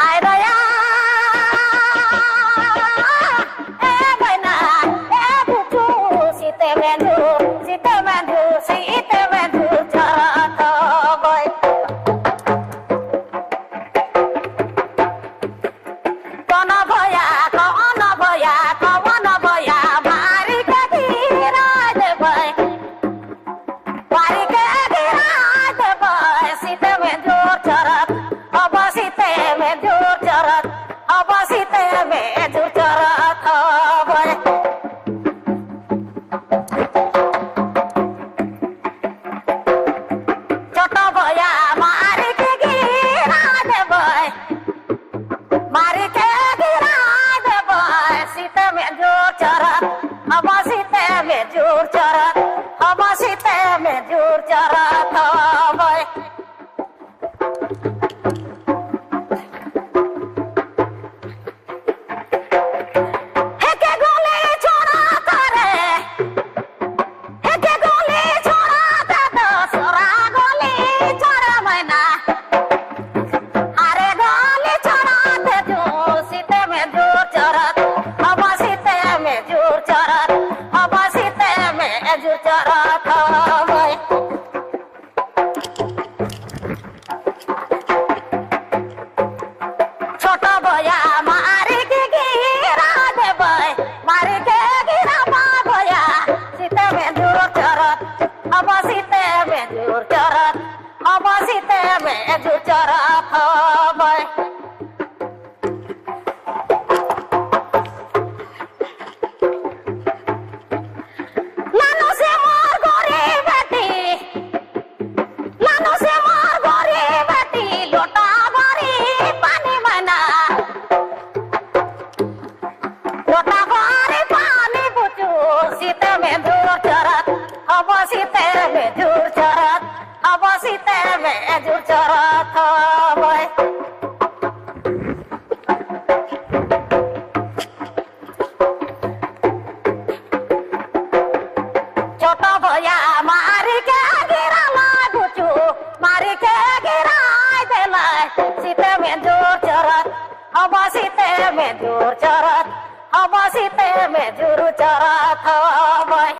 ai raya e baina e buku site mendu chata boy kono boya mari ke gira de boy mari ke gira de boy site mendu charat aba site mendu charat boy छोटा भैया मारी के गिरा दे बोय मारी के गिरा दे बोय सीते में जोर चरत अब सीते में जोर चरत बोय छोटा भैया मारी के गिरा दे बोय मारी के गिरा पा भैया सीते में जोर चरत अब सीते में जोर चरत बोय लानो से मोर गोरी बेटी लोटा भरी पानी मना लोटा भरी पानी बुचू सीते में दूर चरत अब सीते में दूर चरत बोय छोटा भैया मारी के गिरा लागुचू मारी के गिरा देला सीते में जोर चरत अब सीते में जोर चरत बोय